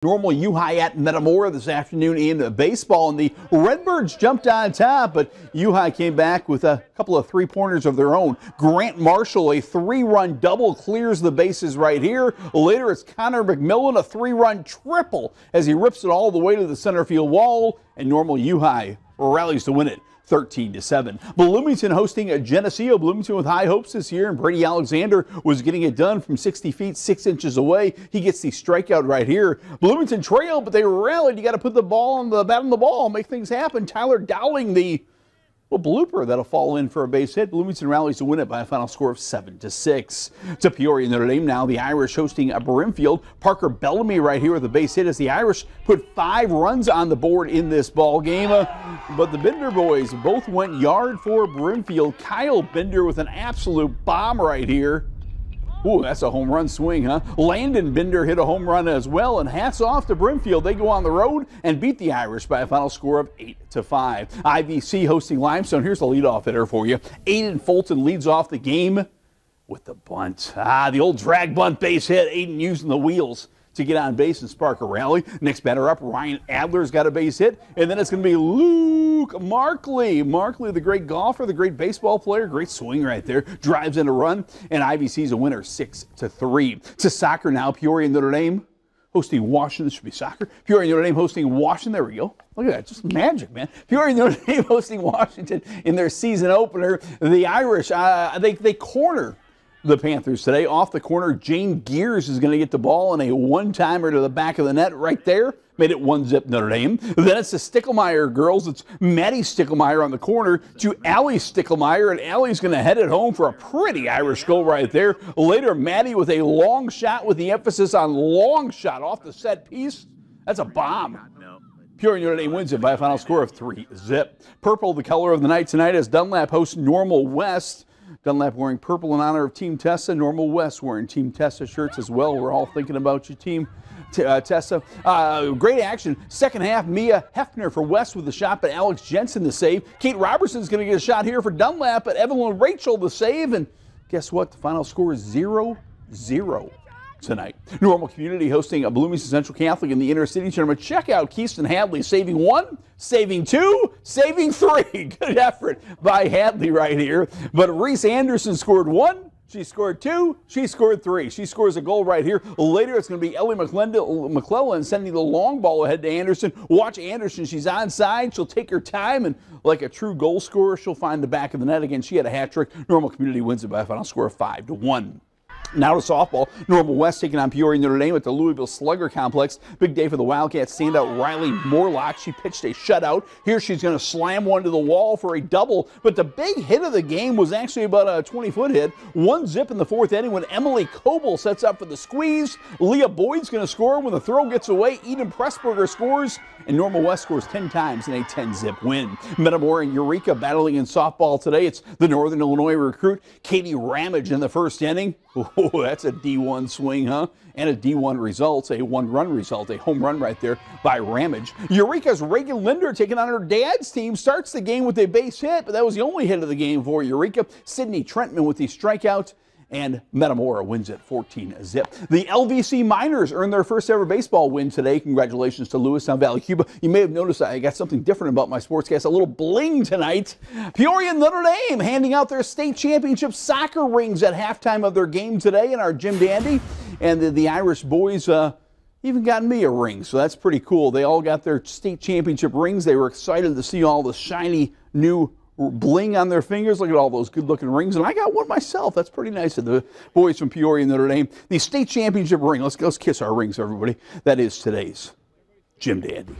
Normal U-High at Metamora this afternoon in baseball, and the Redbirds jumped on top, but U-High came back with a couple of three-pointers of their own. Grant Marshall, a three-run double, clears the bases right here. Later, it's Connor McMillan, a three-run triple as he rips it all the way to the center field wall, and Normal U-High rallies to win it 13-7. Bloomington hosting a Geneseo. Bloomington with high hopes this year, and Brady Alexander was getting it done from 60 feet, 6 inches away. He gets the strikeout right here. Bloomington trailed, but they rallied. You got to put the ball on the bat on the ball, make things happen. Tyler Dowling, the blooper that'll fall in for a base hit. Bloomington rallies to win it by a final score of 7-6. To Peoria Notre Dame now, the Irish hosting a Brimfield. Parker Bellamy right here with a base hit as the Irish put 5 runs on the board in this ball game. But the Bender boys both went yard for Brimfield. Kyle Bender with an absolute bomb right here. Ooh, that's a home run swing, huh? Landon Bender hit a home run as well, and hats off to Brimfield. They go on the road and beat the Irish by a final score of 8-5. IVC hosting Limestone. Here's the leadoff hitter for you. Aiden Fulton leads off the game with the bunt. The old drag bunt base hit. Aiden using the wheels to get on base and spark a rally. Next batter up, Ryan Adler's got a base hit, and then it's going to be Luke Markley. Markley, the great golfer, the great baseball player, great swing right there, drives in a run, and IVC's a winner 6-3. To soccer now, Peoria Notre Dame hosting Washington. This should be soccer. Peoria Notre Dame hosting Washington. There we go. Look at that, just magic, man. Peoria Notre Dame hosting Washington in their season opener. The Irish, they corner the Panthers today. Off the corner, Jane Gears is going to get the ball in a one-timer to the back of the net right there. Made it 1-0 Notre Dame. Then it's the Sticklemeyer girls. It's Maddie Sticklemeyer on the corner to Allie Sticklemeyer, and Allie's going to head it home for a pretty Irish goal right there. Later, Maddie with a long shot with the emphasis on long shot off the set piece. That's a bomb. Peoria Notre Dame wins it by a final score of 3-0. Purple, the color of the night tonight, as Dunlap hosts Normal West. Dunlap wearing purple in honor of Team Tessa. Normal West wearing Team Tessa shirts as well. We're all thinking about you, Team Tessa. Great action. Second half, Mia Hefner for West with the shot, but Alex Jensen the save. Kate Robertson's going to get a shot here for Dunlap, but Evelyn Rachel the save. And guess what? The final score is 0-0 tonight. Normal Community hosting a Bloomington Central Catholic in the Intercity Tournament. Check out Keaston Hadley saving 1, saving 2, saving 3. Good effort by Hadley right here. But Reese Anderson scored 1. She scored 2. She scored 3. She scores a goal right here. Later, it's going to be Ellie McClellan sending the long ball ahead to Anderson. Watch Anderson. She's onside. She'll take her time, and like a true goal scorer, she'll find the back of the net again. She had a hat trick. Normal Community wins it by a final score of 5-1. Now to softball. Normal West taking on Peoria Notre Dame at the Louisville Slugger Complex. Big day for the Wildcats. Standout Riley Morlock. She pitched a shutout. Here she's going to slam one to the wall for a double. But the big hit of the game was actually about a 20-foot hit. 1-0 in the fourth inning when Emily Coble sets up for the squeeze. Leah Boyd's going to score when the throw gets away. Eden Pressburger scores. And Normal West scores 10 times in a 10-0 win. Metamora and Eureka battling in softball today. It's the Northern Illinois recruit, Katie Ramage, in the first inning. Oh, that's a D1 swing, huh? And a D1 result, a one-run result, a home run right there by Ramage. Eureka's Reagan Linder taking on her dad's team starts the game with a base hit, but that was the only hit of the game for Eureka. Sydney Trentman with the strikeout, and Metamora wins it 14-0. The LVC Miners earned their first ever baseball win today. Congratulations to Lewistown Valley Cuba. You may have noticed I got something different about my sportscast, a little bling tonight. Peoria Notre Dame handing out their state championship soccer rings at halftime of their game today in our Jim Dandy. And the Irish boys even got me a ring, so that's pretty cool. They all got their state championship rings. They were excited to see all the shiny new bling on their fingers. Look at all those good-looking rings, and I got one myself. That's pretty nice of the boys from Peoria Notre Dame. The state championship ring. Let's kiss our rings, everybody. That is today's Jim Dandy.